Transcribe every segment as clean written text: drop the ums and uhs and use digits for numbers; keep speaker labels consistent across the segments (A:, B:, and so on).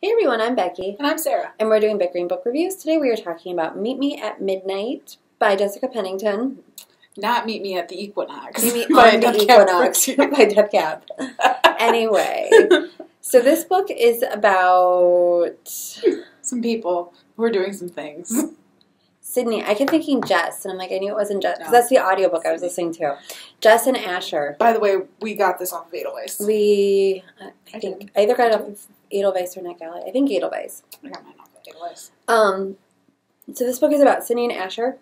A: Hey everyone, I'm Becky.
B: And I'm Sarah.
A: And we're doing Bickering Book Reviews. Today we are talking about Meet Me at Midnight by Jessica Pennington.
B: Not Meet Me at the Equinox.
A: Meet Me on the Equinox by Deb Cab. Anyway, so this book is about...
B: some people who are doing some things.
A: Sydney. I kept thinking Jess, and I'm like, I knew it wasn't Jess, because that's the audiobook I was listening to. Jess and Asher.
B: By the way, we got this off of Edelweiss.
A: I either got it off of Edelweiss or NetGalley. I think Edelweiss.
B: I got mine off of Edelweiss.
A: So this book is about Sydney and Asher,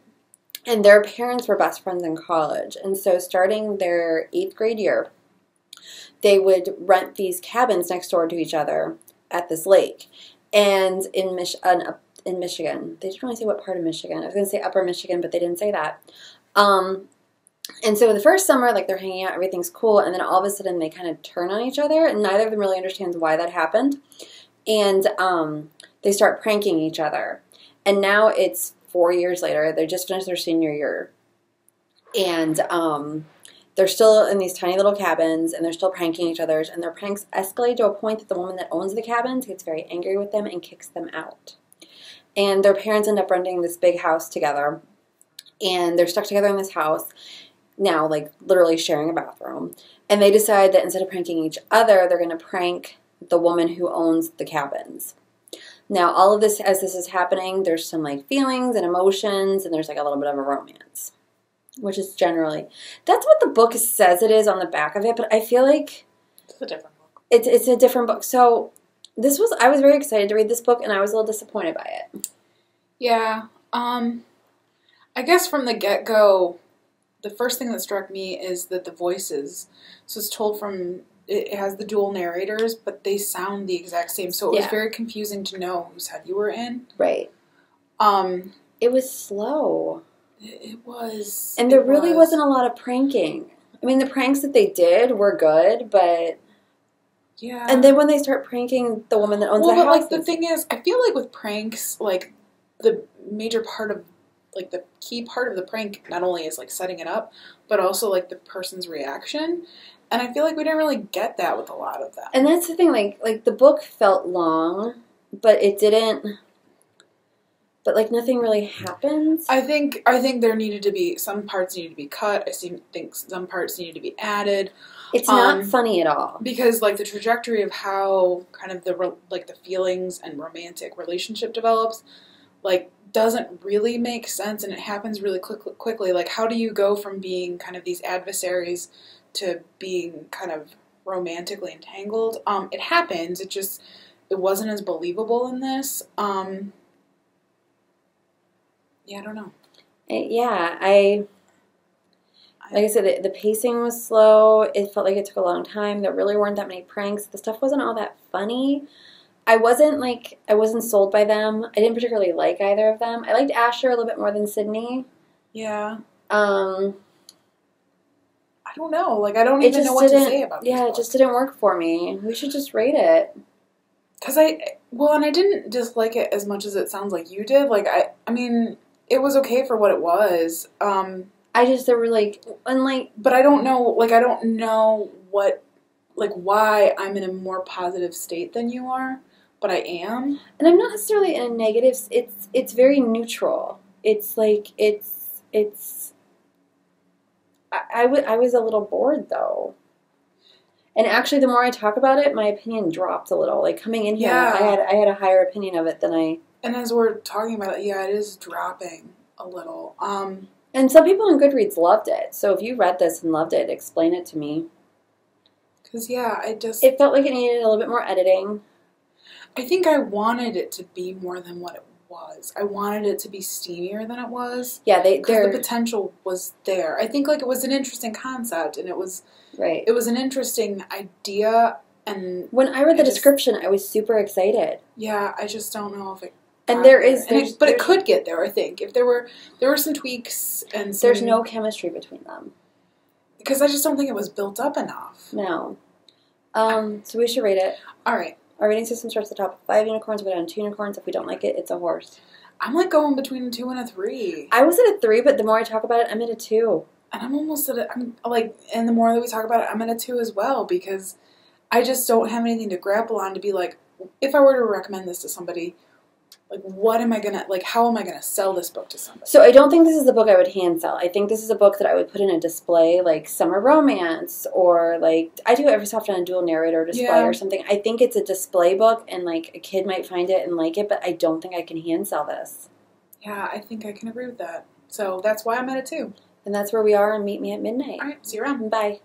A: and their parents were best friends in college. And so starting their 8th grade year, they would rent these cabins next door to each other at this lake. And in Michigan. They didn't really say what part of Michigan. I was going to say upper Michigan, but they didn't say that. And so the first summer, like, they're hanging out, everything's cool, and then all of a sudden they kind of turn on each other, and neither of them really understands why that happened. And they start pranking each other. And now it's 4 years later. They just finished their senior year. And they're still in these tiny little cabins, and they're still pranking each other, and their pranks escalate to a point that the woman that owns the cabins gets very angry with them and kicks them out. And their parents end up renting this big house together. And they're stuck together in this house, now, like, literally sharing a bathroom. And they decide that instead of pranking each other, they're going to prank the woman who owns the cabins. Now, all of this, as this is happening, there's some, like, feelings and emotions, and there's, like, a little bit of a romance. Which is generally... That's what the book says it is on the back of it, but I feel like...
B: It's a different book.
A: It's a different book. So... I was very excited to read this book, and I was a little disappointed by it.
B: Yeah. I guess from the get-go, the first thing that struck me is that the voices, so it's told from, it has the dual narrators, but they sound the exact same, so it was very confusing to know whose head you were in.
A: Right. It was slow.
B: It was.
A: And there really wasn't a lot of pranking. I mean, the pranks that they did were good, but...
B: Yeah.
A: And then when they start pranking the woman that owns the house...
B: Well, like, the thing is, I feel like with pranks, like, the major part of, like, the key part of the prank not only is, like, setting it up, but also, like, the person's reaction. And I feel like we didn't really get that with a lot of them.
A: And that's the thing, like the book felt long, but it didn't... But, like, nothing really happened.
B: I think there needed to be, some parts needed to be cut. I think some parts needed to be added.
A: It's not funny at all.
B: Because, like, the trajectory of how kind of the feelings and romantic relationship develops, like, doesn't really make sense, and it happens really quickly. Like, how do you go from being kind of these adversaries to being kind of romantically entangled? It happens. It wasn't as believable in this. Yeah, I don't know.
A: Like I said, the pacing was slow. It felt like it took a long time. There really weren't that many pranks. The stuff wasn't all that funny. I wasn't sold by them. I didn't particularly like either of them. I liked Asher a little bit more than Sydney.
B: Yeah. I don't know. Like, I don't even know what to say about this book.
A: It just didn't work for me. We should just rate it.
B: Because and I didn't dislike it as much as it sounds like you did. Like, I mean, it was okay for what it was.
A: There were, like, unlike...
B: But I don't know what, like, why I'm in a more positive state than you are, but I am.
A: And I'm not necessarily in a negative... It's very neutral. It's, like, I was a little bored, though. And actually, the more I talk about it, my opinion dropped a little. Like, coming in here, I had a higher opinion of it than I...
B: And as we're talking about it, yeah, it is dropping a little.
A: And some people on Goodreads loved it. So if you read this and loved it, explain it to me.
B: Because, yeah,
A: it felt like it needed a little bit more editing.
B: I think I wanted it to be more than what it was. I wanted it to be steamier than it was.
A: Yeah,
B: because the potential was there. I think, like, it was an interesting concept, and it was...
A: Right.
B: It was an interesting idea, and...
A: When I read the description, I was super excited.
B: Yeah, I just don't know if it...
A: And but
B: it could get there, I think. If there were some tweaks and some...
A: There's no chemistry between them.
B: Because I just don't think it was built up enough.
A: No. So we should rate it.
B: All right.
A: Our rating system starts at the top of 5 unicorns. We go down to 2 unicorns. If we don't like it, it's a horse.
B: I'm, like, going between a 2 and a 3.
A: I was at a 3, but the more I talk about it, I'm at a 2.
B: And I'm almost at and the more that we talk about it, I'm at a 2 as well, because I just don't have anything to grapple on to be like, if I were to recommend this to somebody, like, what am I gonna, like, how am I gonna sell this book to somebody?
A: So I don't think this is the book I would hand sell. I think this is a book that I would put in a display, like summer romance, or like I do every so often a dual narrator display or something. I think it's a display book, and like a kid might find it and like it, but I don't think I can hand sell this.
B: Yeah, I think I can agree with that. So that's why I'm at a 2.
A: And that's where we are, and meet me at midnight.
B: All right, see you around.
A: Bye.